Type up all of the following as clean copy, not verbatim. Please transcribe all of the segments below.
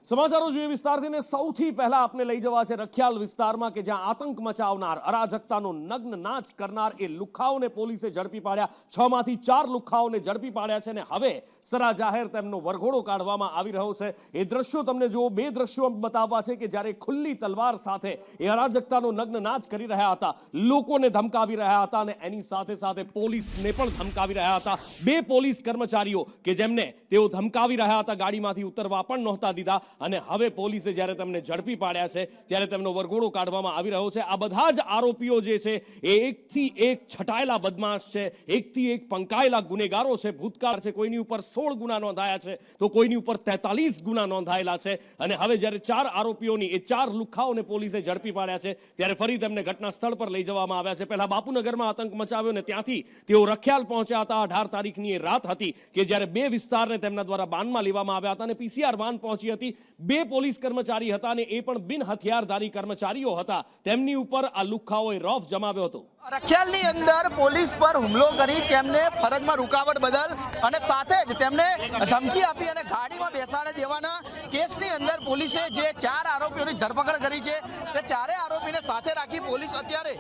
સમાચારો જોઈએ વિસ્તારથી ને સૌથી પહેલા આપને લઈ જવા છે રખિયાલ વિસ્તારમાં કે જ્યાં આતંક મચાવનાર અરાજકતાનો નગ્ન નાચ કરનાર એ લુખ્ખાઓને પોલીસે ઝડપી પાડ્યા। 6 માંથી 4 લુખ્ખાઓને ઝડપી પાડ્યા છે ને હવે સરા જાહેર તેમનો વરઘોડો કાઢવામાં આવી રહ્યો છે। એ દ્રશ્યો તમને જો બે દ્રશ્યો બતાવવા છે કે જ્યારે ખુલ્લી તલવાર સાથે એ અરાજકતાનો નગ્ન નાચ કરી રહ્યા હતા, લોકોને ધમકાવી રહ્યા હતા અને એની સાથે સાથે પોલીસને પણ ધમકાવી રહ્યા હતા। બે પોલીસ કર્મચારીઓ કે જેમને તેઓ ધમકાવી રહ્યા હતા ગાડીમાંથી ઉતરવા પણ નહોતા દીધા અને હવે પોલીસે જ્યારે તેમને ઝડપી પાડ્યા છે ત્યારે તેમનો વરઘોડો કાઢવામાં આવી રહ્યો છે। આ બધા જ આરોપીઓ જે છે એ એકથી એક છટાયેલા બદમાશ છે, એકથી એક પંકાયેલા ગુનેગારો છે। ભૂતકાળ છે, કોઈની ઉપર 16 ગુના નોંધાયા છે તો કોઈની ઉપર 43 ગુના નોંધાયેલા છે અને હવે જ્યારે 4 આરોપીઓની એ 4 લુખ્ખાઓને પોલીસે ઝડપી પાડ્યા છે ત્યારે ફરી તેમને ઘટના સ્થળ પર લઈ જવામાં આવ્યા છે। પહેલા બાપુનગરમાં આતંક મચાવ્યો ને ત્યાંથી તેઓ રખિયાલ પહોંચ્યા હતા। 18 તારીખની એ રાત હતી કે જ્યારે બે વિસ્તારને તેમના દ્વારા બાનમાં લેવામાં આવ્યા હતા અને પીસીઆર વાન પહોંચી હતી। બે પોલીસ કર્મચારી હતા અને એ પણ બિન હથિયારધારી કર્મચારીઓ હતા। તેમની ઉપર આ લુખ્ખાઓએ રોફ જમાવ્યો હતો। રખિયાલની અંદર પોલીસ પર હુમલો કરી તેમને ફરજમાં રૂકાવટ બદલ અને સાથે જ તેમને ધમકી આપી અને ગાડીમાં બેસાડી દેવાના કેસની અંદર પોલીસે જે 4 આરોપીઓની ધરપકડ કરી છે તે ચારેય આરોપીને સાથે રાખી પોલીસ અત્યારે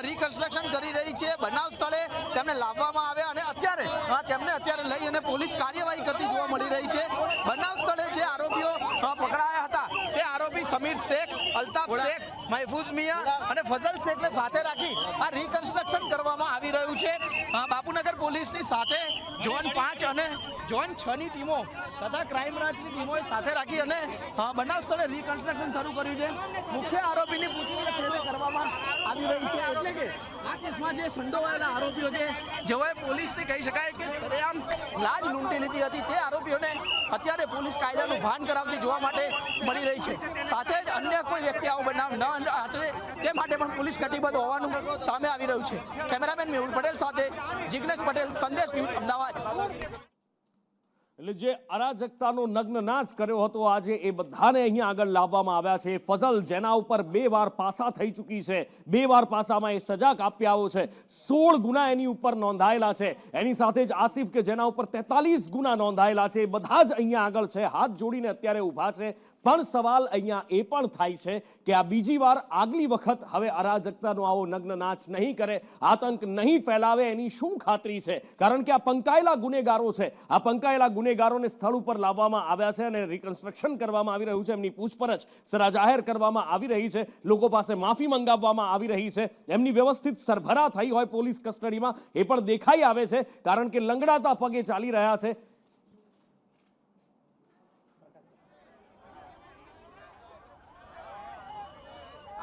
રિકન્સ્ટ્રક્શન કરી રહી છે। બનાવ સ્થળે તેમને લાવવામાં આવ્યા અને અત્યારે લઈ અને પોલીસ કાર્યવાહી કરતી જોવા મળી રહી છે। બનાવ સ્થળે જે આરોપીઓ પકડાયા હતા તે આરોપી સમીર શેખ, અલ્તાફ શેખ, મહેફૂઝ મિયા અને ફઝલ શેખને સાથે રાખી આ રિકન્સ્ટ્રક્શન કરવામાં આવી રહ્યું છે। બાપુનગર પોલીસની સાથે ઝોન 5 અને ઝોન 6 ની ટીમો તથા ક્રાઇમ બ્રાન્ચની ટીમોએ સાથે રાખી અને બનાવ સ્થળે રિકન્સ્ટ્રક્શન શરૂ કર્યું છે। મુખ્ય આરોપીની પૂછપરછ કરવામાં આવી રહી છે એટલે કે આ કેસમાં જે સંડોવાયેલા આરોપીઓ છે જેઓએ પોલીસને કહી શકાય કે સરેઆમ લાજ લૂંટી લીધી હતી તે આરોપીઓને અત્યારે પોલીસ કાયદાનું ભાન કરાવતી જોવા માટે મળી રહી છે। સાથે જ અન્ય કોઈ વ્યક્તિ આવો બનાવ ન આચરે તે માટે પણ પોલીસ કટિબદ્ધ હોવાનું સામે આવી રહ્યું છે। કેમેરામેન મેહુલ પટેલ સાથે જિગ્નેશ પટેલ, સંદેશ ન્યૂઝ, અમદાવાદ। એટલે જે અરાજકતાનો નગ્ન નાચ કર્યો હતો આજે એ બધાને અહીંયા આગળ લાવવામાં આવ્યા છે। ફઝલ જેના ઉપર 2 વાર પાસા થઈ ચૂકી છે, 2 વાર પાસામાં એ સજા કાપી આવ્યો છે, 16 ગુના એની ઉપર નોંધાયેલા છે। એની સાથે જ આસિફ કે જેના ઉપર 43 ગુના નોંધાયેલા છે, એ બધા જ અહીંયા આગળ છે, હાથ જોડીને અત્યારે ઊભા છે। પણ સવાલ અહીંયા એ પણ થાય છે કે આ બીજી વાર આગલી વખત હવે અરાજકતાનો આવો નગ્ન નાચ નહીં કરે, આતંક નહીં ફેલાવે એની શું ખાતરી છે? કારણ કે આ પંકાયેલા ગુનેગારો છે, આ પંકાયેલા ગુનેગારોને સ્થળ ઉપર લાવવામાં આવ્યા છે અને રિકન્સ્ટ્રક્શન કરવામાં આવી રહ્યું છે, એમની પૂછપરછ સરા જાહેર કરવામાં આવી રહી છે, લોકો પાસે માફી મંગાવવામાં આવી રહી છે, એમની વ્યવસ્થિત સરભરા થઈ હોય પોલીસ કસ્ટડીમાં એ પણ દેખાઈ આવે છે કારણ કે લંગડાતા પગે ચાલી રહ્યા છે।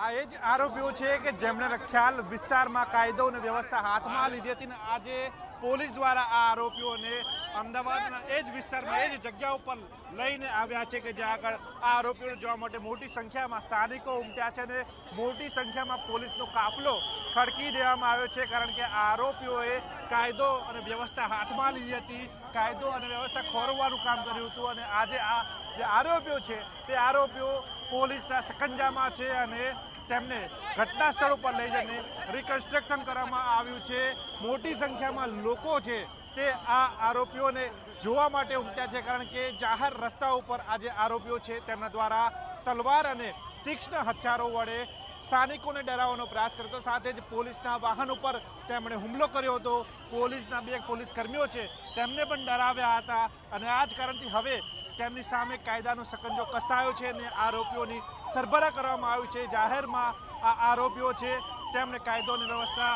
આ એ જ આરોપીઓ છે કે જેમણે રખિયાલ વિસ્તારમાં કાયદો અને વ્યવસ્થા હાથમાં લીધી હતી ને આજે પોલીસ દ્વારા આ આરોપીઓને અમદાવાદના એ જ વિસ્તારમાં એ જ જગ્યા ઉપર લઈને આવ્યા છે કે જ્યાં આગળ આ આરોપીઓને જોવા માટે મોટી સંખ્યામાં સ્થાનિકો ઉમટ્યા છે અને મોટી સંખ્યામાં પોલીસનો કાફલો ખડકી દેવામાં આવ્યો છે કારણ કે આ આરોપીઓએ કાયદો અને વ્યવસ્થા હાથમાં લીધી હતી, કાયદો અને વ્યવસ્થા ખોરવવાનું કામ કર્યું હતું અને આજે આ જે આરોપીઓ છે તે આરોપીઓ પોલીસના સકંજામાં છે અને તેમને ઘટના સ્થળ ઉપર લઈ જઈને રિકન્સ્ટ્રક્શન કરવામાં આવ્યું છે। મોટી સંખ્યામાં લોકો છે તે આ આરોપીઓને જોવા માટે ઉમટ્યા છે કારણ કે જાહેર રસ્તા ઉપર આ જે આરોપીઓ છે તેમના દ્વારા તલવાર અને તીક્ષ્ણ હથિયારો વડે સ્થાનિકોને ડરાવવાનો પ્રયાસ કર્યો હતો। સાથે જ પોલીસના વાહન ઉપર તેમણે હુમલો કર્યો હતો, પોલીસના 2 પોલીસ કર્મીઓ છે તેમને પણ ડરાવ્યા હતા અને આ જ કારણથી હવે તેમની સામે કાયદાનો સકંજો કસાયો છે અને આરોપીઓની સરભરા કરવામાં આવી છે। જાહેરમાં આ આરોપીઓ છે તેમને કાયદો અને વ્યવસ્થા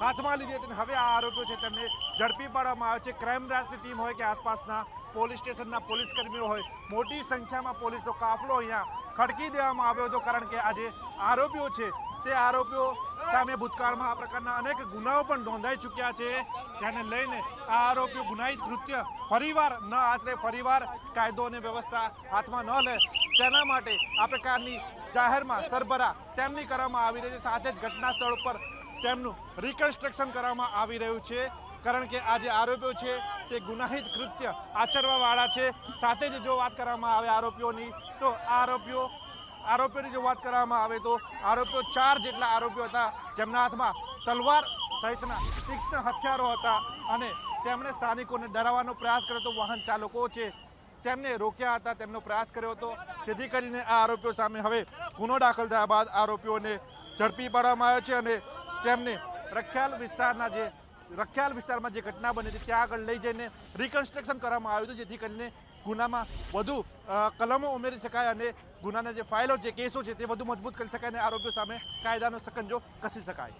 હાથમાં લીધી હતી હવે આ આરોપીઓ છે તેમને ઝડપી પાડવામાં આવે છે। ક્રાઇમ બ્રાન્ચની ટીમ હોય કે આસપાસના પોલીસ સ્ટેશનના પોલીસ કર્મીઓ હોય, મોટી સંખ્યામાં પોલીસનો કાફલો અહીંયા ખડકી દેવામાં આવ્યો હતો કારણ કે આ જે આરોપીઓ છે તે આરોપીઓ સામે ભૂતકાળમાં આ પ્રકારના અનેક ગુનાઓ પણ નોંધાઈ ચૂક્યા છે જેને લઈને આ આરોપીઓ ગુનાહિત કૃત્ય ફરીવાર ન આચરે, ફરીવાર કાયદો અને વ્યવસ્થા હાથમાં ન લે તેના માટે આ પ્રકારની જાહેરમાં સરભરા તેમની કરવામાં આવી રહી છે। સાથે જ ઘટના સ્થળ ઉપર તેમનું રિકન્સ્ટ્રક્શન કરવામાં આવી રહ્યું છે કારણ કે આ જે આરોપીઓ છે તે ગુનાહિત કૃત્ય આચરવાવાળા છે। સાથે જ જો વાત કરવામાં આવે આરોપીઓની તો આરોપીઓની જો વાત કરવામાં આવે તો આરોપીઓ 4 જેટલા આરોપીઓ હતા જેમના હાથમાં તલવાર સહિતના તીક્ષ્ણ હથિયારો હતા અને તેમણે સ્થાનિકોને ડરાવવાનો પ્રયાસ કર્યો હતો। વાહન ચાલકો છે તેમને રોક્યા હતા, તેમનો પ્રયાસ કર્યો હતો, જેથી કરીને આ આરોપીઓ સામે હવે ગુનો દાખલ થયા બાદ આરોપીઓને ઝડપી પાડવામાં આવ્યો છે અને તેમને રખિયાલ વિસ્તારમાં જે ઘટના બની હતી ત્યાં આગળ લઈ જઈને રિકન્સ્ટ્રક્શન કરવામાં આવ્યું હતું, જેથી કરીને ગુનામાં વધુ કલમો ઉમેરી શકાય અને ગુનાના જે ફાઇલો છે, કેસો છે તે વધુ મજબૂત કરી શકાય અને આરોપીઓ સામે કાયદાનો સકંજો કસી શકાય.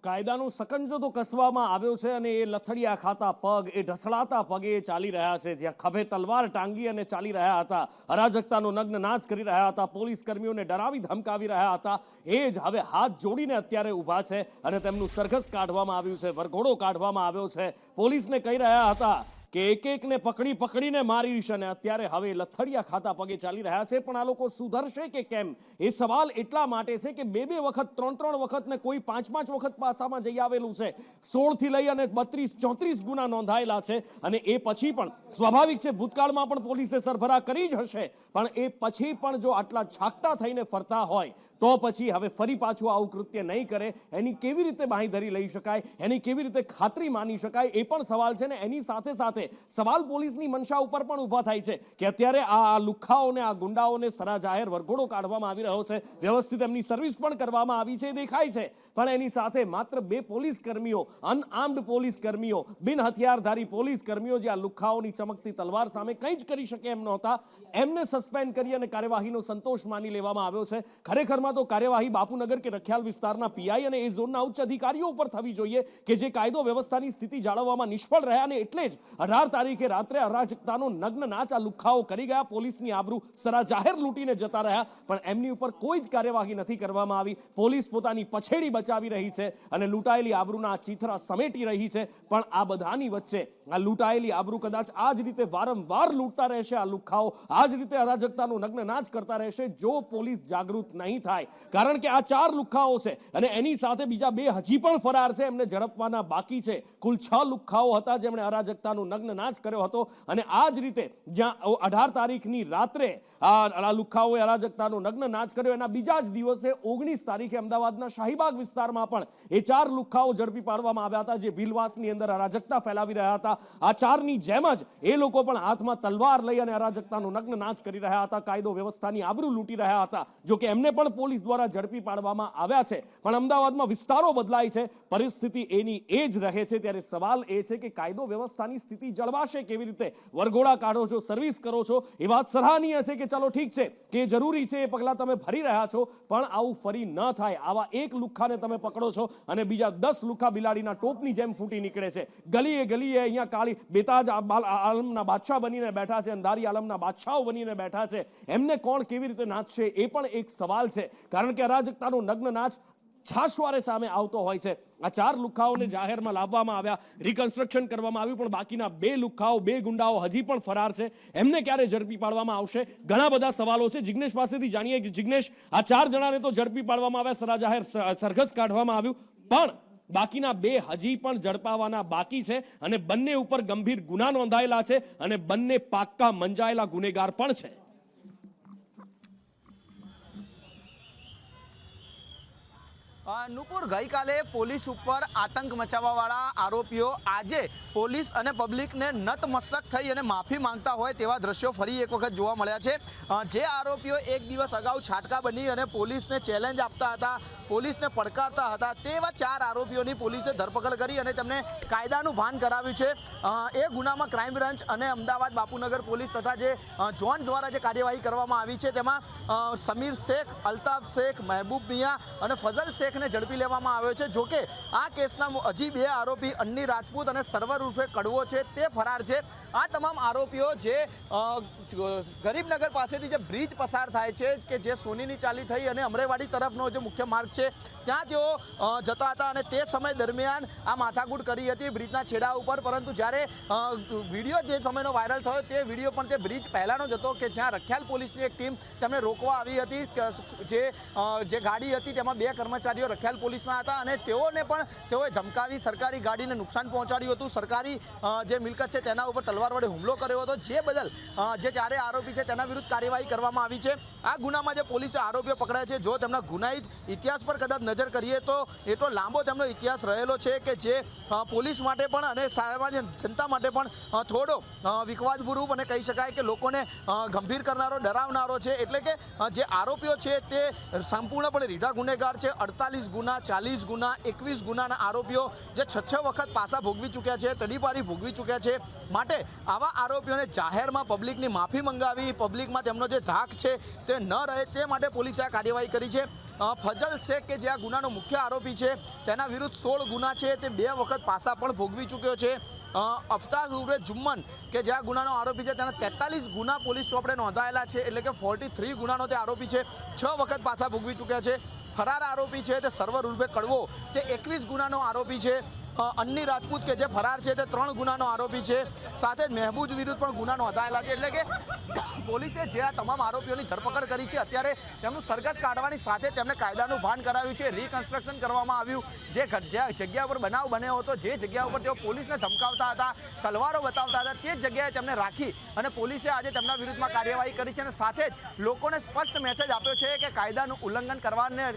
કાયદાનો સકંજો તો કસવામાં આવ્યો છે અને એ લથડિયા ખાતા પગ, એ ઢસડાતા પગે ચાલી રહ્યા છે. જ્યાં ખભે તલવાર ટાંગી અને ચાલી રહ્યા હતા, અરાજકતાનો નગ્ન નાચ કરી રહ્યા હતા, પોલીસ કર્મીઓને ડરાવી ધમકાવી રહ્યા હતા, એ જ હવે હાથ જોડીને અત્યારે ઊભા છે અને તેમનું સરઘસ કાઢવામાં આવ્યું છે, વરઘોડો કાઢવામાં આવ્યો છે. પોલીસને કહી રહ્યા હતા કે એક એકને પકડીને મારીશ અને અત્યારે હવે લથડિયા ખાતા પગે ચાલી રહ્યા છે. પણ આ લોકો સુધરશે કે કેમ, એ સવાલ એટલા માટે છે કે બે વખત, ત્રણ વખત ને કોઈ પાંચ વખત પાસામાં જઈ આવેલું છે. 16 થી લઈ અને 32-34 ગુના નોંધાયેલા છે અને એ પછી પણ સ્વાભાવિક છે ભૂતકાળમાં પણ પોલીસે સરભરા કરી જ હશે, પણ એ પછી પણ જો આટલા છાકટા થઈને ફરતા હોય તો પછી હવે ફરી પાછું આવું કૃત્ય નહીં કરે, એની કેવી રીતે બાંહેધરી લઈ શકાય, એની કેવી રીતે ખાતરી માની શકાય, એ પણ સવાલ છે ને. એની સાથે સાથે સવાલ પોલીસની મનસા ઉપર પણ ઊભા થાય છે કે અત્યારે આ લુખ્ખાઓને, આ ગુંડાઓને સરા જાહેર વરઘોડો કાઢવામાં આવી રહ્યો છે, વ્યવસ્થિત એમની સર્વિસ પણ કરવામાં આવી છે, દેખાય છે, પણ એની સાથે માત્ર 2 પોલીસ કર્મીઓ, અનઆર્મ્ડ પોલીસ કર્મીઓ, બિન હથિયારધારી પોલીસ કર્મીઓ જે આ લુખ્ખાઓની ચમકતી તલવાર સામે કંઈ જ કરી શકે એમ નહોતા, એમને સસ્પેન્ડ કરી અને કાર્યવાહીનો સંતોષ માની લેવામાં આવ્યો છે. ખરેખરમાં તો કાર્યવાહી બાપુનગર કે રખિયાલ વિસ્તારના પીઆઈ અને એ ઝોનના ઉચ્ચ અધિકારીઓ ઉપર થવી જોઈએ કે જે કાયદો વ્યવસ્થાની સ્થિતિ જાળવવામાં નિષ્ફળ રહ્યા અને એટલે જ 18 તારીખે રાત્રે અરાજકતાનો નગ્ન નાચ આ લુખ્ખાઓ કરી ગયા, પોલીસની આબરૂ સરા જાહેર લૂંટીને જતા રહ્યા, પણ એમની ઉપર કોઈ જ કાર્યવાહી નથી કરવામાં આવી. પોલીસ પોતાની પછેડી બચાવી રહી છે અને લૂંટાયેલી આબરૂના ચીથરા સમેટી રહી છે. પણ આ બધાની વચ્ચે આ લૂંટાયેલી આબરૂ કદાચ આ જ રીતે વારંવાર લૂંટતા રહેશે આ લુખ્ખાઓ, આ જ રીતે અરાજકતાનો નગ્ન નાચ કરતા રહેશે જો પોલીસ જાગૃત નહીં થાય. કારણ કે આ 4 લુખ્ખાઓ છે અને એની સાથે બીજા 2 હજી પણ ફરાર છે, એમને ઝડપવાના બાકી છે. કુલ 6 લુખ્ખાઓ હતા જેમણે અરાજકતાનો નગ્ન નાચ કર્યો હતો અને આ જ રીતે જ્યાં 18 તારીખની રાત્રે આ લુખ્ખાઓએ અરાજકતાનો નગ્ન નાચ કર્યો, એના બીજા જ દિવસે 19 તારીખે અમદાવાદના શાહીબાગ વિસ્તારમાં પણ એ 4 લુખ્ખાઓ ઝડપી પાડવામાં આવ્યા હતા જે ભીલવાસની અંદર અરાજકતા ફેલાવી રહ્યા હતા. આ 4ની જેમ જ એ લોકો પણ હાથમાં તલવાર લઈ અને અરાજકતાનો નગ્ન નાચ કરી રહ્યા હતા, કાયદો વ્યવસ્થાની આબરૂ લૂંટી રહ્યા હતા. જો કે એમને પણ પોલીસ દ્વારા ઝડપી પાડવામાં આવ્યા છે, પણ અમદાવાદમાં વિસ્તારો બદલાય છે, પરિસ્થિતિ એની એ જ રહે છે. ત્યારે સવાલ એ છે કે કાયદો વ્યવસ્થાની સ્થિતિ જળવાશે કેવી રીતે? વરઘોડા કાઢો છો, સર્વિસ કરો છો, એ વાત સરાહનીય છે કે ચલો ઠીક છે કે જરૂરી છે, એ પગલાં તમે ભરી રહ્યા છો, પણ આવું ફરી ન થાય. આવા એક લુખ્ખાને તમે પકડો છો અને બીજા 10 લુખ્ખા બિલાડીના ટોપની જેમ ફૂટી નીકળે છે. ગલીએ અહીંયા કાળી બેતાજ આલમના બાદશાહ બનીને બેઠા છે, અંધારી આલમના બાદશાહો બનીને બેઠા છે. એમને કોણ કેવી રીતે નાચશે એ પણ એક સવાલ છે. કારણ કે અરાજકતાનો નગ્ન નાચ છાશવારે સામે આવતો હોય છે. આ 4 લુખ્ખાઓને જાહેરમાં લાવવામાં આવ્યા, રિકન્સ્ટ્રક્શન કરવામાં આવ્યું, પણ બાકીના 2 લુખ્ખાઓ, 2 ગુંડાઓ હજી પણ ફરાર છે. એમને ક્યારે ઝડપી પાડવામાં આવશે? ઘણા બધા સવાલો છે. જિગ્નેશ પાસેથી જાણીએ કે જિગ્નેશ, આ 4 જણાને તો ઝડપી પાડવામાં આવ્યા, સરા જાહેર સરઘસ કાઢવામાં આવ્યું, પણ બાકીના 2 હજી પણ ઝડપાવાના બાકી છે અને બંને ઉપર ગંભીર ગુના નોંધાયેલા છે અને બંને પાક્કા મંજાયેલા ગુનેગાર પણ છે. નુપુર, ગઈકાલે પોલીસ ઉપર આતંક મચાવવાવાળા આરોપીઓ આજે પોલીસ અને પબ્લિકને નતમસ્તક થઈ અને માફી માંગતા હોય તેવા દ્રશ્યો ફરી એક વખત જોવા મળ્યા છે. જે આરોપીઓ એક દિવસ અગાઉ છાટકા બની અને પોલીસને ચેલેન્જ આપતા હતા, પોલીસને પડકારતા હતા, તેવા 4 આરોપીઓની પોલીસે ધરપકડ કરી અને તેમને કાયદાનું ભાન કરાવ્યું છે. એ ગુનામાં ક્રાઇમ બ્રાન્ચ અને અમદાવાદ બાપુનગર પોલીસ તથા જે ઝોન દ્વારા જે કાર્યવાહી કરવામાં આવી છે તેમાં સમીર શેખ, અલ્તાફ શેખ, મહેબૂબ મિયા અને ફઝલ શેખ ઝડપી લેવામાં આવ્યો છે. જોકે આ કેસના હજી 2 આરોપી અન્ની રાજપૂત અને સર્વર ઉર્ફે કડવો છે તે ફરાર છે. આ તમામ આરોપીઓ જે ગરીબનગર પાસેથી જે બ્રિજ પસાર થાય છે કે જે સોનીની ચાલી થઈ અને અમરેવાડી તરફનો જે મુખ્ય માર્ગ છે ત્યાં તેઓ જતા હતા અને તે સમય દરમિયાન આ માથાકૂટ કરી હતી બ્રિજના છેડા ઉપર. પરંતુ જ્યારે વિડીયો જે સમયનો વાયરલ થયો તે વિડીયો પણ તે બ્રિજ પહેલાનો જ હતો કે જ્યાં રખિયાલ પોલીસની એક ટીમ તેમને રોકવા આવી હતી. જે ગાડી હતી તેમાં 2 કર્મચારીઓ કર્મચારીઓ રખિયાલ પોલીસના હતા અને તેઓને પણ તેઓએ ધમકાવી સરકારી ગાડીને નુકસાન પહોંચાડ્યું હતું, સરકારી જે મિલકત છે તેના ઉપર તલવાર વડે હુમલો કર્યો હતો, જે બદલ જે ચારે આરોપી છે તેના વિરુદ્ધ કાર્યવાહી કરવામાં આવી છે। આ ગુનામાં જે પોલીસે આરોપીઓ પકડાયા છે, જો તેમના ગુનાહિત ઇતિહાસ પર કદાચ નજર કરીએ તો એટલો લાંબો તેમનો ઇતિહાસ રહેલો છે કે જે પોલીસ માટે પણ અને સામાન્ય જનતા માટે પણ થોડો વિખવાદભૂરૂપ અને કહી શકાય કે લોકોને ગંભીર કરનારો, ડરાવનારો છે। એટલે કે જે આરોપીઓ છે તે સંપૂર્ણપણે રીઢા ગુનેગાર છે। 48 ગુના, 40 ગુના, 21 ગુનાના આરોપીઓ જે 6 વખત પાસા ભોગવી ચૂક્યા છે, તડીપારી ભોગવી ચૂક્યા છે। માટે આવા આરોપીઓને જાહેરમાં પબ્લિકની માફી મંગાવી, પબ્લિકમાં તેમનો જે ધાક છે તે ન રહે તે માટે પોલીસે આ કાર્યવાહી કરી છે। ફજલ શેખ કે જે આ ગુનાનો મુખ્ય આરોપી છે તેના વિરુદ્ધ 16 ગુના છે, તે 2 વખત પાસા પણ ભોગવી ચૂક્યો છે। અફતાબ ઉર્ફે જુમ્મન કે જે આ ગુનાનો આરોપી છે તેના 43 ગુના પોલીસ ચોપડે નોંધાયેલા છે, એટલે કે 43 ગુનાનો તે આરોપી છે, 6 વખત પાસા ભોગવી ચૂક્યા છે। ફરાર આરોપી છે તે સરવર ઉર્ફે કડવો, તે 21 ગુનાનો આરોપી છે। અન્ની રાજપૂત કે જે ફરાર છે તે 3 ગુનાનો આરોપી છે, સાથે જ મહેબૂજ વિરુદ્ધ પણ ગુના નોંધાયેલા છે। એટલે કે પોલીસે જે આ તમામ આરોપીઓની ધરપકડ કરી છે, અત્યારે તેમનું સરઘસ કાઢવાની સાથે તેમને કાયદાનું ભાન કરાવ્યું છે, રિકન્સ્ટ્રક્શન કરવામાં આવ્યું। જે જગ્યા ઉપર બનાવ બન્યો હતો, જે જગ્યા ઉપર તેઓ પોલીસને ધમકાવતા હતા, તલવારો બતાવતા હતા, તે જ જગ્યાએ તેમને રાખી અને પોલીસે આજે તેમના વિરુદ્ધમાં કાર્યવાહી કરી છે અને સાથે જ લોકોને સ્પષ્ટ મેસેજ આપ્યો છે કે કાયદાનું ઉલ્લંઘન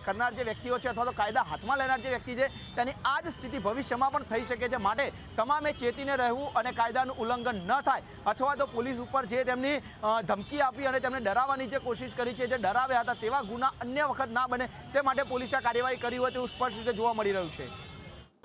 કરનાર જે વ્યક્તિઓ છે અથવા તો કાયદા હાથમાં લેનાર જે વ્યક્તિ છે તેની આ જ સ્થિતિ ભવિષ્યમાં પણ થઈ શકે છે। માટે તમામે ચેતીને રહેવું અને કાયદાનું ઉલ્લંઘન ન થાય અથવા તો પોલીસ ઉપર જે તેમની ધમકી આપી અને તેમને ડરાવવાની જે કોશિશ કરી છે, જે ડરાવ્યા હતા, તેવા ગુના અન્ય વખત ના બને તે માટે પોલીસે કાર્યવાહી કરી હોય તેવું સ્પષ્ટ રીતે જોવા મળી રહ્યું છે।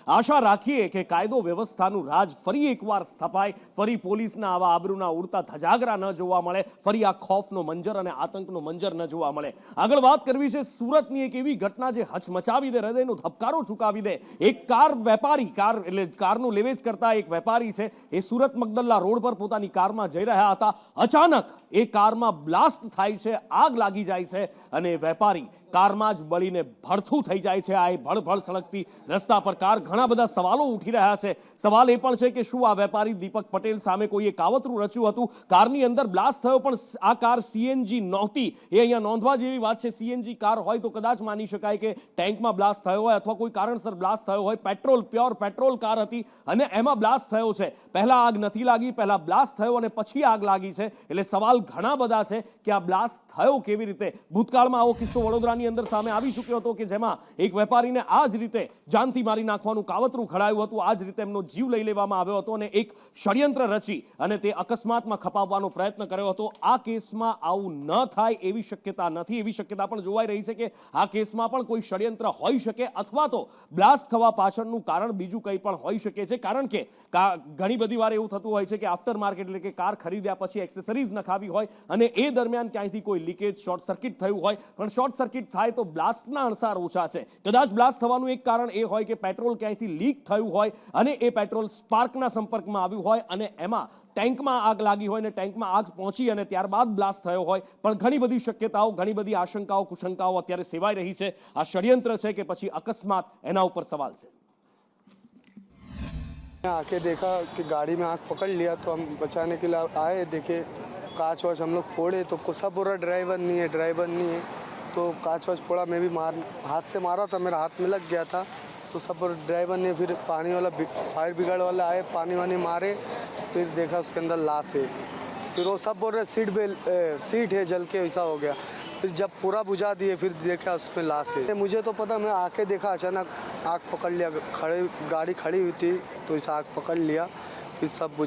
આશા રાખીએ કે કાયદો વ્યવસ્થાનું રાજ ફરી એકવાર સ્થપાય, ફરી પોલીસના આવા આબરૂના ઉડતા ધજાગરા ન જોવા મળે, ફરી આ ખોફનો મંજર અને આતંકનો મંજર ન જોવા મળે। આગળ વાત કરવી છે સુરતની એક એવી ઘટના જે હચમચાવી દે, હૃદયનો ધબકારો ચૂકાવી દે। એક કાર વેપારી, એટલે કારનું લેવેચ કરતા એક વેપારી છે, એ સુરત મગદલ્લા રોડ પર પોતાની કારમાં જઈ રહ્યા હતા, અચાનક એ કારમાં બ્લાસ્ટ થાય છે, આગ લાગી જાય છે અને વેપારી કારમાં જ બળીને ભડથું થઈ જાય છે। આ ભળભળ સળગતી રસ્તા પર કાર, ઘણા બધા સવાલો ઉઠી રહ્યા છે। સવાલ એ પણ છે કે શું આ વેપારી દીપક પટેલ સામે કોઈએ કાવતરું રચ્યું હતું? કારની અંદર બ્લાસ્ટ થયો, પણ આ કાર સીએનજી નહોતી, એ અહીંયા નોંધવા જેવી વાત છે। સીએનજી કાર હોય તો કદાચ માની શકાય કે ટેન્કમાં બ્લાસ્ટ થયો હોય અથવા કોઈ કારણસર બ્લાસ્ટ થયો હોય। પેટ્રોલ, પ્યોર પેટ્રોલ કાર હતી અને એમાં બ્લાસ્ટ થયો છે। પહેલા આગ નથી લાગી, પહેલા બ્લાસ્ટ થયો અને પછી આગ લાગી છે। એટલે સવાલ ઘણા બધા છે કે આ બ્લાસ્ટ થયો કેવી રીતે? ભૂતકાળમાં આવો કિસ્સો વડોદરાની અંદર સામે આવી ચૂક્યો હતો કે જેમાં એક વેપારીને આ જ રીતે જાનથી મારી નાખવાનું કાવતરું ઘડાયું હતું, આ જ રીતે એમનો જીવ લઈ લેવામાં આવ્યો હતો અને એક ષડયંત્ર રચી અને તે અકસ્માતમાં ખપાવવાનો પ્રયત્ન કર્યો હતો। આ કેસમાં આવું ન થાય એવી શક્યતા નથી, એવી શક્યતા પણ જોવાઈ રહી છે કે આ કેસમાં પણ કોઈ ષડયંત્ર હોઈ શકે અથવા તો બ્લાસ્ટ થવા પાછળનું કારણ બીજું કંઈ પણ હોઈ શકે છે। કારણ કે ઘણી બધી વાર એવું થતું હોય છે કે આફ્ટર માર્કેટ, એટલે કે કાર ખરીદ્યા પછી એક્સેસરીઝ નખાવી હોય અને એ દરમિયાન ક્યાંયથી કોઈ લીકેજ, શોર્ટ સર્કિટ થયું હોય, પણ શોર્ટ સર્કિટ થાય તો બ્લાસ્ટના અણસાર ઓછા છે। કદાચ બ્લાસ્ટ થવાનું એક કારણ એ હોય કે પેટ્રોલ ક્યાંયથી લીક થયું હોય અને એ પેટ્રોલ સ્પાર્કના સંપર્કમાં આવ્યું હોય અને એમાં ટેન્કમાં આગ લાગી હોય ને ટેન્કમાં આગ પહોંચી અને ત્યારબાદ બ્લાસ્ટ થયો હોય। પણ ઘણી બધી શક્યતાઓ, ઘણી બધી આશંકાઓ, કુશંકાઓ અત્યારે સેવાઈ રહી છે। આ ષડયંત્ર છે કે પછી અકસ્માત, એના ઉપર સવાલ છે। आके देखा कि गाड़ी में आग पकड़ लिया तो हम बचाने के लिए आए, देखे कांच वाच हम लोग फोड़े तो सब बोला ड्राइवर नहीं है, तो कांच वाच फोड़ा, मैं भी हाथ से मारा था, मेरा हाथ में लग गया था, तो सब ड्राइवर ने फिर पानी वाला, फायर ब्रिगेड वाला आए, पानी वानी मारे, फिर देखा उसके अंदर लाश है। फिर वो सब बोल रहे सीट है जल के ऐसा हो गया। फिर जब पूरा बुझा दिए फिर देखा उसमें लाश है। मुझे तो पता, मैं आके देखा अचानक आग पकड़ लिया, गाड़ी खड़ी हुई थी तो इस आग पकड़ लिया, फिर सब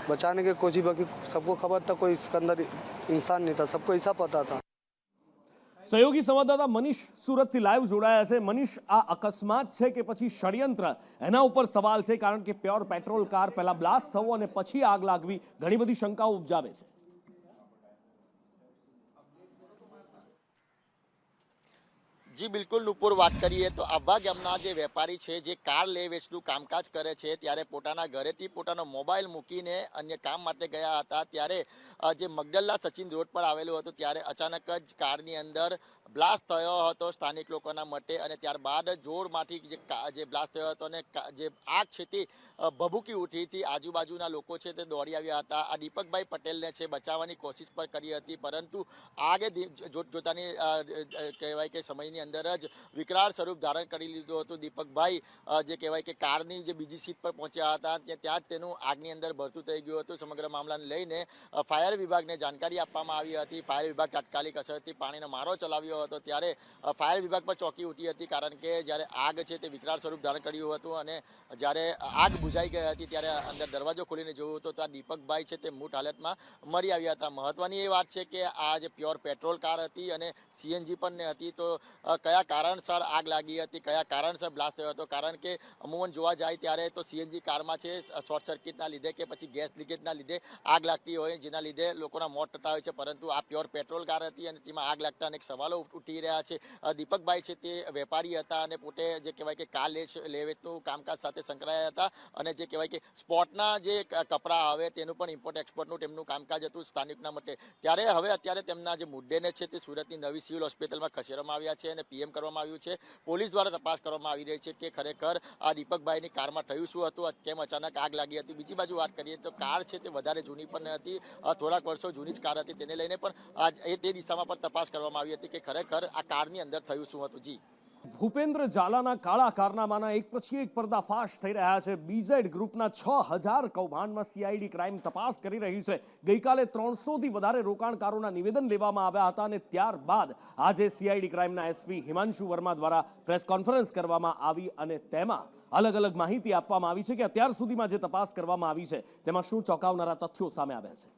बचाने की कोशिश, बाकी सबको खबर था कोई इसके अंदर इंसान नहीं था, सबको ऐसा पता था। સહયોગી સંવાદદાતા મનીષ સુરતથી લાઈવ જોડાયા છે। મનીષ, આ અકસ્માત છે કે પછી ષડયંત્ર, એના ઉપર સવાલ છે, કારણ કે પ્યોર પેટ્રોલ કાર પહેલા બ્લાસ્ટ થવો અને પછી આગ લાગવી ઘણી બધી શંકાઓ ઉપજાવે છે। જી બિલકુલ નુપુર, વાત કરીએ તો આંબા ગામના જે વેપારી છે, જે કાર લે વેચનું કામકાજ કરે છે, ત્યારે પોતાના ઘરેથી પોતાનો મોબાઈલ મૂકીને અન્ય કામ માટે ગયા હતા, ત્યારે જે મગદલ્લા સચિન રોડ પર આવેલું હતું, ત્યારે અચાનક જ કારની અંદર બ્લાસ્ટ થયો હતો સ્થાનિક લોકોના મતે અને ત્યારબાદ જોરમાંથી જે બ્લાસ્ટ થયો હતો અને જે આગ છે તે ભભૂકી ઉઠી હતી। આજુબાજુના લોકો છે તે દોડી આવ્યા હતા। આ દીપકભાઈ પટેલને છે બચાવવાની કોશિશ પર કરી હતી, પરંતુ આગે જોતાની કહેવાય કે સમયની અંદર જ વિકરાળ સ્વરૂપ ધારણ કરી લીધું હતું. દીપકભાઈ જે કહેવાય કે કારની જે બીજી સીટ પર પહોંચ્યા હતા ત્યાં જ તેનું આગની અંદર ભરતું થઈ ગયું હતું. સમગ્ર મામલાને લઈને ફાયર વિભાગને જાણકારી આપવામાં આવી હતી. ફાયર વિભાગ તાત્કાલિક અસરથી પાણીનો મારો ચલાવ્યો હતો. ત્યારે ફાયર વિભાગ પર ચોંકી ઉઠી હતી, કારણ કે જ્યારે આગ છે તે વિકરાળ સ્વરૂપ ધારણ કર્યું હતું અને જ્યારે આગ બુઝાઈ ગઈ હતી ત્યારે અંદર દરવાજો ખોલીને જોયું હતું તો આ દીપકભાઈ છે તે મૂટ હાલતમાં મરી આવ્યા હતા. મહત્વની એ વાત છે કે આ જે પ્યોર પેટ્રોલ કાર હતી અને સીએનજી પણ હતી, તો કયા કારણસર આગ લાગી હતી, કયા કારણસર બ્લાસ્ટ થયો હતો? કારણ કે અમુમન જોવા જાય ત્યારે તો સીએનજી કારમાં છે શોર્ટ સર્કિટના લીધે કે પછી ગેસ લીકેજના લીધે આગ લાગતી હોય, જેના લીધે લોકોના મોત થતા હોય છે. પરંતુ આ પ્યોર પેટ્રોલ કાર હતી અને તેમાં આગ લાગતા અનેક સવાલો ઉઠી રહ્યા છે. દીપકભાઈ છે તે વેપારી હતા અને પોતે જે કહેવાય કે કાર લે વેચનું કામકાજ સાથે સંકળાયા હતા અને જે કહેવાય કે સ્પોટના જે કપડાં આવે તેનું પણ ઇમ્પોર્ટ એક્સપોર્ટનું તેમનું કામકાજ હતું સ્થાનિકના મતે. ત્યારે હવે અત્યારે તેમના જે મુદ્દેને છે તે સુરતની નવી સિવિલ હોસ્પિટલમાં ખસેડવામાં આવ્યા છે અને પીએમ કરવામાં આવ્યું છે. પોલીસ દ્વારા તપાસ કરવામાં આવી રહી છે કે ખરેખર આ દીપકભાઈની કારમાં થયું શું હતું, કેમ અચાનક આગ લાગી હતી. બીજી બાજુ વાત કરીએ તો કાર છે તે વધારે જૂની પણ ન હતી, થોડાક વર્ષો જૂની જ કાર હતી. તેને લઈને પણ તે દિશામાં પણ તપાસ કરવામાં આવી હતી કે ખરેખર આ કારની અંદર થયું શું હતું. જી, ભૂપેન્દ્ર ઝાલાના કાળા કારનામાના એક પછી એક પર્દાફાશ થઈ રહ્યા છે. બીઝેડ ગ્રુપના 6000 કૌભાંડમાં સીઆઈડી ક્રાઇમ તપાસ કરી રહી છે. ગઈકાલે 300થી વધારે રોકાણકારોના નિવેદન લેવામાં આવ્યા હતા અને ત્યારબાદ આજે સીઆઈડી ક્રાઇમના એસપી હિમાંશુ વર્મા દ્વારા પ્રેસ કોન્ફરન્સ કરવામાં આવી અને તેમાં અલગ અલગ માહિતી આપવામાં આવી છે કે અત્યાર સુધીમાં જે તપાસ કરવામાં આવી છે તેમાં શું ચોંકાવનારા તથ્યો સામે આવ્યા છે.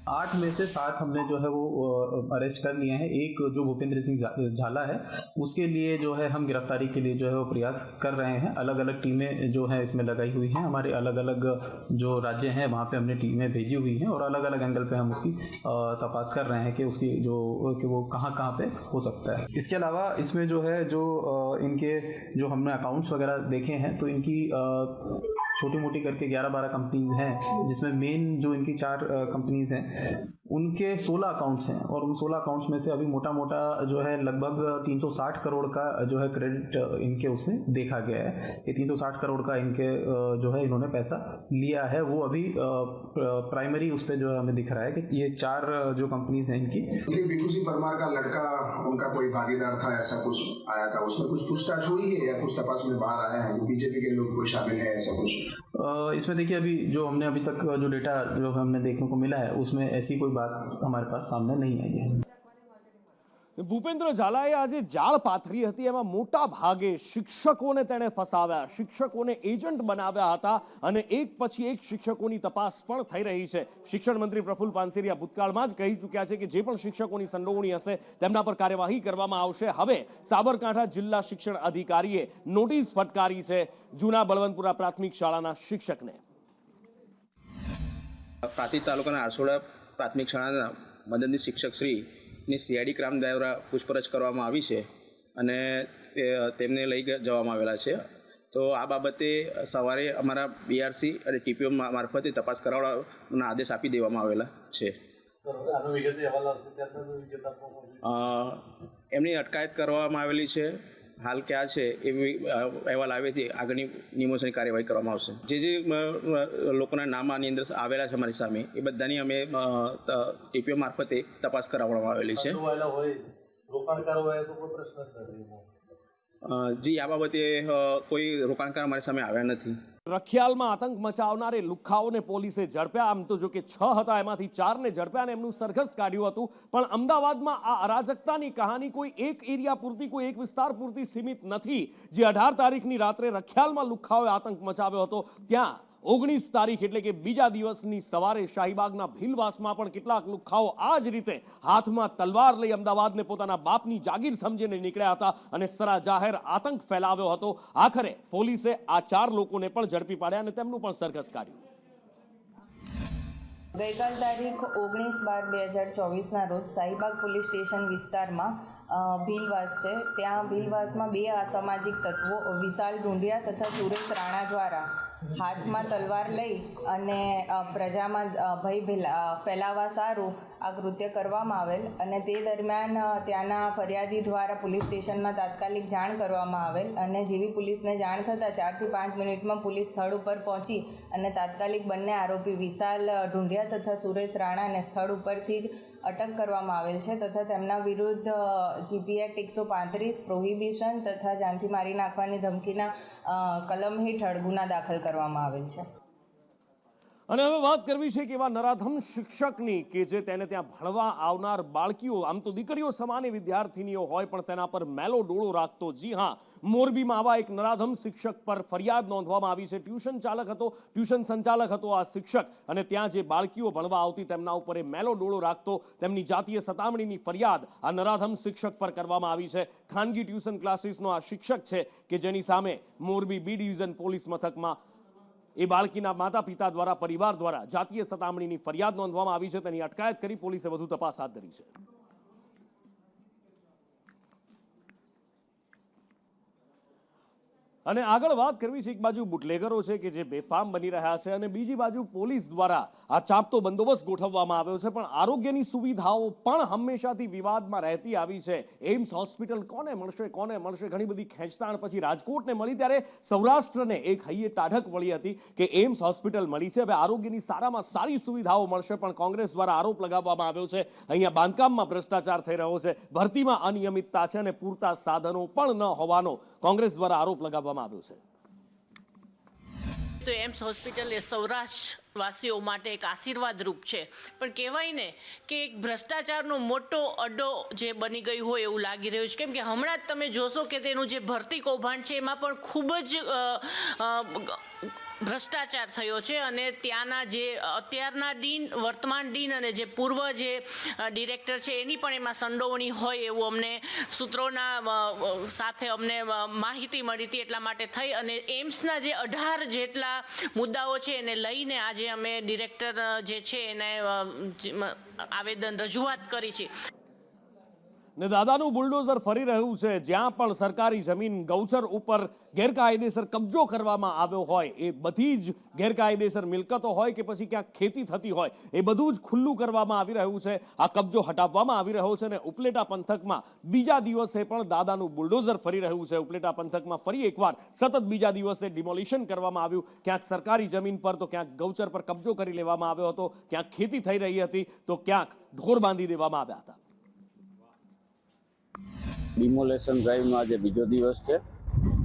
8 में से 7 हमने जो है वो अरेस्ट कर लिए हैं. एक जो भूपेंद्र सिंह झाला है उसके लिए जो है हम गिरफ्तारी के लिए जो है वो प्रयास कर रहे हैं. अलग अलग टीमें जो है इसमें लगाई हुई हैं. हमारे अलग अलग जो राज्य हैं वहाँ पे हमने टीमें भेजी हुई हैं और अलग अलग एंगल पे हम उसकी तपास कर रहे हैं कि उसकी जो कि वो कहाँ पे हो सकता है. इसके अलावा इसमें जो है जो इनके जो हमने अकाउंट्स वगैरह देखे हैं तो इनकी छोटी मोटी करके 11-12 कंपनीज हैं, जिसमें मेन जो इनकी 4 कंपनीज हैं उनके 16 अकाउंट्स हैं और उन 16 अकाउंट्स में से अभी मोटा मोटा जो है लगभग 360 करोड़ का जो है क्रेडिट इनके उसमें देखा गया है. ये 360 करोड़ का इनके जो है इन्होंने पैसा लिया है. वो अभी प्राइमरी उस पर जो है हमें दिख रहा है कि ये 4 जो कंपनीज हैं इनकी. बिकू सिंह परमार का लड़का उनका कोई भागीदार था, ऐसा कुछ आया था, उसमें कुछ पूछताछ हुई है या कुछ तपास में बाहर आया है? बीजेपी के लोग कोई शामिल है ऐसा कुछ? इसमें देखिए अभी जो हमने अभी तक जो डेटा जो हमने देखने को मिला है उसमें ऐसी कोई बात हमारे पास सामने नहीं आई है. ભૂપેન્દ્ર ઝાલાએ આજે જાળ પાથરી હતી, એમાં મોટા ભાગે શિક્ષકોને તેણે ફસાવ્યા, શિક્ષકોને એજન્ટ બનાવ્યા હતા અને એક પછી એક શિક્ષકોની તપાસ પણ થઈ રહી છે. શિક્ષણ મંત્રી પ્રફુલ્લ પાનસેરિયા ભૂતકાળમાં જ કહી ચૂક્યા છે કે જે પણ શિક્ષકોની સંડોવણી હશે તેમના પર કાર્યવાહી કરવામાં આવશે. હવે સાબરકાંઠા જિલ્લા શિક્ષણ અધિકારીએ નોટિસ ફટકારી છે જૂના બળવંતપુરા પ્રાથમિક શાળાના શિક્ષકને. પ્રાંતિજ તાલુકાના આરસોડા પ્રાથમિક શાળાના મદદની શિક્ષક શ્રી ની સીઆઈડી ક્રાઇમ દ્વારા પૂછપરછ કરવામાં આવી છે અને તેમને લઈ જવામાં આવેલા છે. તો આ બાબતે સવારે અમારા બીઆરસી અને ટીપીઓ મારફતે તપાસ કરાવવાના આદેશ આપી દેવામાં આવેલા છે. એમની અટકાયત કરવામાં આવેલી છે. હાલ ક્યાં છે એવી અહેવાલ આવેથી આગળની નિયમોસરની કાર્યવાહી કરવામાં આવશે. જે લોકોના નામ આની અંદર આવેલા છે અમારી સામે એ બધાની અમે ટીપીઓ મારફતે તપાસ કરાવવામાં આવેલી છે. જી, આ બાબતે કોઈ રોકાણકાર અમારી સામે આવ્યા નથી. રખિયાલમાં આતંક મચાવનારે લુખ્ખાઓને પોલીસે ઝડપ્યા. આમ તો જો કે 6 હતા, એમાંથી 4ને ઝડપ્યા અને એમનું સરઘસ કાઢ્યું હતું. પણ અમદાવાદમાં આ અરાજકતાની કહાની કોઈ એક એરિયા પૂરતી, કોઈ એક વિસ્તાર પૂરતી સીમિત નથી. જે 18 તારીખની રાત્રે રખિયાલમાં લુખ્ખાઓએ આતંક મચાવ્યો હતો, ત્યાં 19 તારીખ એટલે કે બીજા દિવસની સવારે શાહીબાગના ભીલવાસમાં પણ કેટલાક લુખ્ખાઓ આ જ રીતે હાથમાં તલવાર લઈ અમદાવાદને પોતાના બાપની જાગીર સમજીને નીકળ્યા હતા અને સરા જાહેર આતંક ફેલાવ્યો હતો. આખરે પોલીસે આ 4 લોકોને પણ ઝડપી પાડ્યા અને તેમનું પણ સરઘસ કાઢ્યું. ગઈકાલ તારીખ 19/12/2024ના રોજ શાહીબાગ પોલીસ સ્ટેશન વિસ્તારમાં ભીલવાસ છે, ત્યાં ભીલવાસમાં 2 અસામાજિક તત્વો વિશાલ ઢુંડિયા તથા સુરેશ રાણા દ્વારા હાથમાં તલવાર લઈ અને પ્રજામાં ભય ફેલાવવા સારું આ કૃત્ય કરવામાં આવેલ અને તે દરમિયાન ત્યાંના ફરિયાદી દ્વારા પોલીસ સ્ટેશનમાં તાત્કાલિક જાણ કરવામાં આવેલ અને જેવી પોલીસને જાણ થતાં 4 થી 5 મિનિટમાં પોલીસ સ્થળ ઉપર પહોંચી અને તાત્કાલિક બંને આરોપી વિશાલ ઢુંઢિયા તથા સુરેશ રાણાને સ્થળ ઉપરથી જ અટક કરવામાં આવેલ છે તથા તેમના વિરુદ્ધ જીપી એક્ટ 135 પ્રોહિબિશન તથા જાનથી મારી નાખવાની ધમકીના કલમ હેઠળ ગુના દાખલ કરવામાં આવેલ છે. અને હવે વાત કરવી છે કે એવા નરાધમ શિક્ષકની કે જે તેને ત્યાં ભણવા આવનાર બાળકીઓ, આમ તો દીકરીઓ સમાન વિદ્યાર્થીનીઓ હોય પણ તેના પર મેલો ડોળો રાખતો. જી હા, મોરબીમાં આવા એક નરાધમ શિક્ષક પર ફરિયાદ નોંધવામાં આવી છે. ટ્યુશન સંચાલક હતો આ શિક્ષક અને ત્યાં જે બાળકીઓ ભણવા આવતી તેમના ઉપર એ મેલો ડોળો રાખતો. તેમની જાતીય સતામણીની ફરિયાદ આ નરાધમ શિક્ષક પર કરવામાં આવી છે. ખાનગી ટ્યુશન ક્લાસીસનો આ શિક્ષક છે કે જેની સામે મોરબી બી ડિવિઝન પોલીસ મથકમાં એ બાળકીના માતા પિતા દ્વારા, પરિવાર દ્વારા જાતીય સતામણીની ફરિયાદ નોંધવામાં આવી છે. તેની અટકાયત કરી પોલીસે વધુ તપાસ હાથ ધરી છે. અને આગળ વાત કરવી છે, એક બાજુ બુટલેગરો છે કે જે બેફામ બની રહ્યા છે અને બીજી બાજુ પોલીસ દ્વારા આ ચાંપતો બંદોબસ્ત ગોઠવવામાં આવ્યો છે. પણ આરોગ્યની સુવિધાઓ પણ હંમેશાથી વિવાદમાં રહેતી આવી છે. એમ્સ હોસ્પિટલ કોને મળશે? ઘણી બધી ખેંચતાણ પછી રાજકોટને મળી ત્યારે સૌરાષ્ટ્રને એક હૈયે ટાઢક વળી હતી કે એમ્સ હોસ્પિટલ મળી છે. હવે આરોગ્યની સારામાં સારી સુવિધાઓ મળશે પણ કોંગ્રેસ દ્વારા આરોપ લગાવવામાં આવ્યો છે અહીંયા બાંધકામમાં ભ્રષ્ટાચાર થઈ રહ્યો છે, ભરતીમાં અનિયમિતતા છે અને પૂરતા સાધનો પણ ન હોવાનો કોંગ્રેસ દ્વારા આરોપ લગાવવામાં આવ્યો છે. તો એમ્સ હોસ્પિટલ એ સૌરાષ્ટ્રવાસીઓ માટે એક આશીર્વાદ રૂપ છે, પણ કહેવાય ને કે એક ભ્રષ્ટાચારનો મોટો અડ્ડો જે બની ગયું હોય એવું લાગી રહ્યું છે. કેમ કે હમણાં જ તમે જોશો કે તેનું જે ભરતી કૌભાંડ છે એમાં પણ ખૂબ જ ભ્રષ્ટાચાર થયો છે અને ત્યાંના જે અત્યારના ડીન, વર્તમાન ડીન અને જે પૂર્વ જે ડિરેક્ટર છે એની પણ એમાં સંડોવણી હોય એવું અમને સૂત્રોના સાથે અમને માહિતી મળી હતી. એટલા માટે થઈ અને એમ્સના જે 18 જેટલા મુદ્દાઓ છે એને લઈને આજે અમે ડિરેક્ટર જે છે એને આવેદન રજૂઆત કરી છે. ને દાદાનું બુલડોઝર ફરી રહ્યું છે. જ્યાં પણ સરકારી જમીન ગૌચર ઉપર ગેરકાયદેસર કબજો કરવામાં આવ્યો હોય, એ બધી જ ગેરકાયદેસર મિલકતો હોય કે પછી ક્યાંક ખેતી થતી હોય, એ બધું જ ખુલ્લું કરવામાં આવી રહ્યું છે. આ કબજો હટાવવામાં આવી રહ્યો છે અને ઉપલેટા પંથકમાં બીજા દિવસે પણ દાદાનું બુલડોઝર ફરી રહ્યું છે. ઉપલેટા પંથકમાં ફરી એકવાર સતત બીજા દિવસે ડિમોલિશન કરવામાં આવ્યું. ક્યાંક સરકારી જમીન પર તો ક્યાંક ગૌચર પર કબજો કરી લેવામાં આવ્યો હતો, ક્યાંક ખેતી થઈ રહી હતી તો ક્યાંક ઢોર બાંધી દેવામાં આવ્યા હતા. ડિમોલેશન ડ્રાઈવનો આજે બીજો દિવસ છે.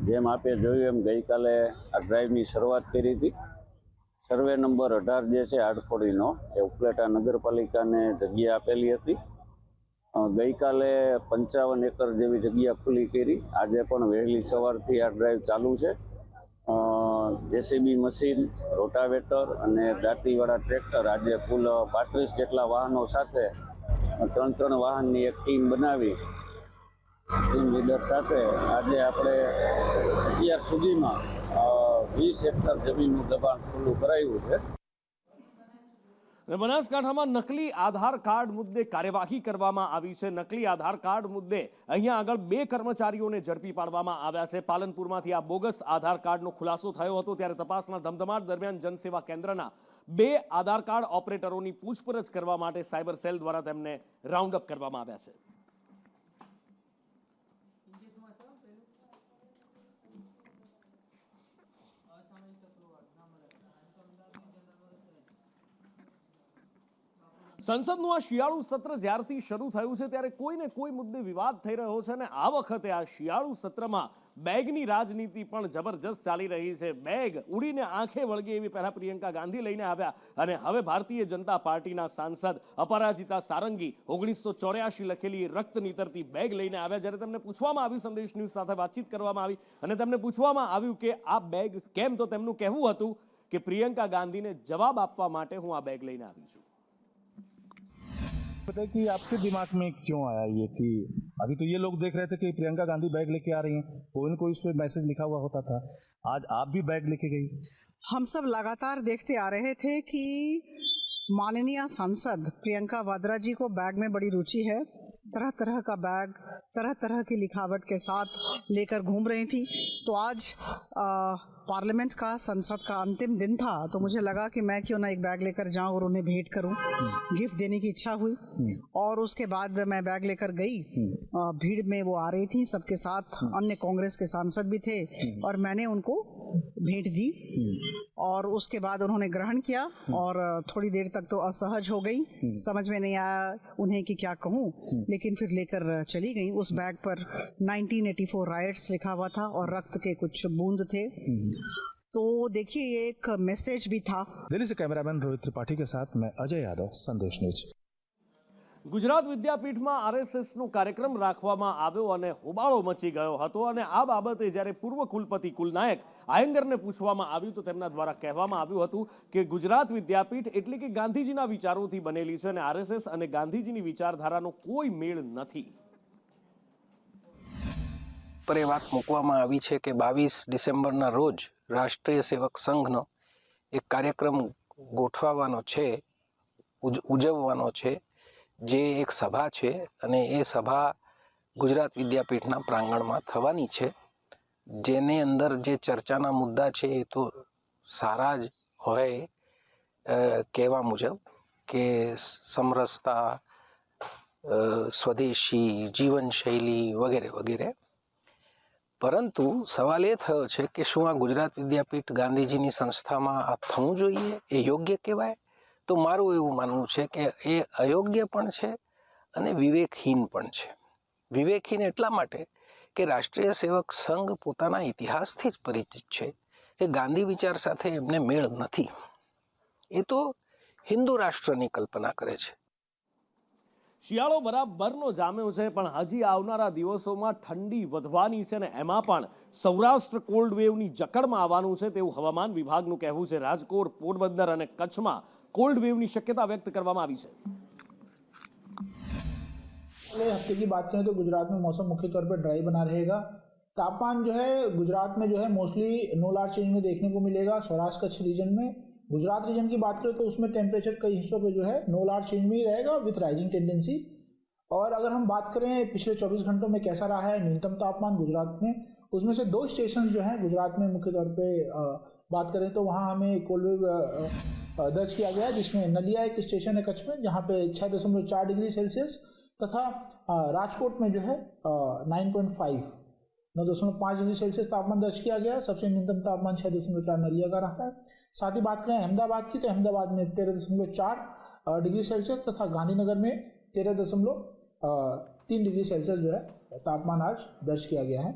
જેમ આપે જોયું એમ ગઈકાલે આ ડ્રાઈવની શરૂઆત કરી હતી. સર્વે નંબર 18 જે છે આડફોડીનો એ ઉપલેટા નગરપાલિકાને જગ્યા આપેલી હતી. ગઈકાલે 55 એકર જેવી જગ્યા ખુલ્લી કરી. આજે પણ વહેલી સવારથી આ ડ્રાઈવ ચાલુ છે. જેસીબી મશીન, રોટાવેટર અને દાંતીવાળા ટ્રેક્ટર, આજે કુલ 35 જેટલા વાહનો સાથે 3 વાહનની એક ટીમ બનાવી ટીમ લીડર સાથે આજે આપણે અત્યાર સુધીમાં 20 હેક્ટર જમીનનું દબાણ ખુલ્લું કરાયું છે. બનાસકાંઠામાં નકલી આધાર કાર્ડ મુદ્દે કાર્યવાહી કરવામાં આવી છે. નકલી આધાર કાર્ડ મુદ્દે અહીંયા આગળ 2 કર્મચારીઓને ઝડપી પાડવામાં આવ્યા છે. પાલનપુરમાંથી આ બોગસ આધાર કાર્ડનો ખુલાસો થયો હતો ત્યારે તપાસના ધમધમાટ દરમિયાન જનસેવા કેન્દ્રના 2 આધાર કાર્ડ ઓપરેટરોની પૂછપરછ કરવા માટે સાયબર સેલ દ્વારા તેમને રાઉન્ડ અપ કરવામાં આવ્યા છે. સંસદનું આ શિયાળુ સત્ર જ્યારથી શરૂ થયું છે ત્યારે કોઈને કોઈ મુદ્દે વિવાદ થઈ રહ્યો છે અને આ વખતે આ શિયાળુ સત્રમાં બેગની રાજનીતિ પણ જબરજસ્ત ચાલી રહી છે. બેગ ઉડીને આંખે વળગે એવી પહેલા પ્રિયંકા ગાંધી લઈને આવ્યા અને હવે ભારતીય જનતા પાર્ટીના સાંસદ અપરાજિતા સારંગી 1984 લખેલી રક્ત નીતરતી બેગ લઈને આવ્યા. જ્યારે તેમને પૂછવામાં આવ્યું, સંદેશ ન્યૂઝ સાથે વાતચીત કરવામાં આવી અને તેમને પૂછવામાં આવ્યું કે આ બેગ કેમ, તો તેમનું કહેવું હતું કે પ્રિયંકા ગાંધીને જવાબ આપવા માટે હું આ બેગ લઈને આવી છું. पता है कि आपके दिमाग में क्यों आया ये कि अभी तो ये लोग देख रहे थे कि प्रियंका गांधी बैग लेके आ रही हैं, कोई न कोई उस पर मैसेज लिखा हुआ होता था, आज आप भी बैग लेके गई। हम सब लगातार देखते आ रहे थे कि माननीय सांसद प्रियंका वाड्रा जी को बैग में बड़ी रुचि है, तरह तरह का बैग तरह तरह की लिखावट के साथ लेकर घूम रही थी। तो आज पार्लियामेंट का, संसद का अंतिम दिन था, तो मुझे लगा कि मैं क्यों ना एक बैग लेकर जाऊं और उन्हें भेंट करूं। गिफ्ट देने की इच्छा हुई और उसके बाद मैं बैग लेकर गई। भीड़ में वो आ रही थी, सबके साथ अन्य कांग्रेस के सांसद भी थे और मैंने उनको भेंट दी और उसके बाद उन्होंने ग्रहण किया और थोड़ी देर तक तो असहज हो गई, समझ में नहीं आया उन्हें कि क्या कहूँ, लेकिन फिर लेकर चली गई। उस बैग पर 1984 राइट्स लिखा हुआ था और रक्त के कुछ बूंद थे। तो देखिए ये एक मैसेज भी था। दिल्ली से कैमरामैन रोहित त्रिपाठी के साथ मैं अजय यादव, संदेश न्यूज। ગુજરાત વિદ્યાપીઠમાં આરએસએસનો કાર્યક્રમ રાખવામાં આવ્યો અને હોબાળો મચી ગયો હતો અને આ બાબતે જ્યારે પૂર્વ કુલપતિ કુલનાયક આયંગરને પૂછવામાં આવ્યું તો તેમના દ્વારા કહેવામાં આવ્યું હતું કે ગુજરાત વિદ્યાપીઠ એટલે કે ગાંધીજીના વિચારોથી બનેલી છે અને આરએસએસ અને ગાંધીજીની વિચારધારાનો કોઈ મેળ નથી। પર એ વાત મૂકવામાં આવી છે કે 22 ડિસેમ્બરના રોજ રાષ્ટ્રીય સેવક સંઘનો એક કાર્યક્રમ ગોઠવવાનો છે, ઉજવવાનો છે, જે એક સભા છે અને એ સભા ગુજરાત વિદ્યાપીઠના પ્રાંગણમાં થવાની છે, જેની અંદર જે ચર્ચાના મુદ્દા છે એ તો સારા જ હોય કહેવા મુજબ કે સમરસતા, સ્વદેશી જીવનશૈલી વગેરે વગેરે। પરંતુ સવાલ એ થયો છે કે શું આ ગુજરાત વિદ્યાપીઠ ગાંધીજીની સંસ્થામાં આ થવું જોઈએ, એ યોગ્ય કહેવાય? તો મારું એવું માનવું છે કે એ અયોગ્ય પણ છે અને વિવેકહીન પણ છે। વિવેકહીન એટલા માટે કે રાષ્ટ્રીય સેવક સંઘ પોતાના ઇતિહાસથી જ પરિચિત છે કે ગાંધી વિચાર સાથે એમને મેળ નથી। એ તો હિન્દુ રાષ્ટ્રની કલ્પના કરે છે। શિયાળો બરાબરનો જામ્યો છે પણ હજી આવનારા દિવસોમાં ઠંડી વધવાની છે અને એમાં પણ સૌરાષ્ટ્ર કોલ્ડ વેવની જકડમાં આવવાનું છે તેવું હવામાન વિભાગનું કહેવું છે। રાજકોટ, પોરબંદર અને કચ્છમાં कोल्ड वेव की शक्यता व्यक्त करवामां आवी छे। अगले हफ्ते की बात करें तो गुजरात में मौसम मुख्य तौर पर ड्राई बना रहेगा। तापमान जो है गुजरात में जो है मोस्टली नो लार्ज चेंज में देखने को मिलेगा। सौराष्ट्र कच्छ रीजन में, गुजरात रीजन की बात करें तो उसमें टेम्परेचर कई हिस्सों पे जो है नो लार्ज चेंज में ही रहेगा विथ राइजिंग टेंडेंसी। और अगर हम बात करें पिछले 24 घंटों में कैसा रहा है न्यूनतम तापमान गुजरात में, उसमें से 2 स्टेशन जो हैं गुजरात में मुख्य तौर पर बात करें तो वहाँ हमें कोल्ड वेव दर्ज किया गया, जिसमें नलिया एक स्टेशन है कच्छ में जहाँ पे 6.4 डिग्री सेल्सियस तथा राजकोट में जो है 9.5 डिग्री सेल्सियस तापमान दर्ज किया गया। सबसे न्यूनतम तापमान 6.4 नलिया का रहा है। साथ ही बात करें अहमदाबाद की तो अहमदाबाद में 13.4 डिग्री सेल्सियस तथा गांधीनगर में 13.3 डिग्री सेल्सियस जो है तापमान आज दर्ज किया गया है।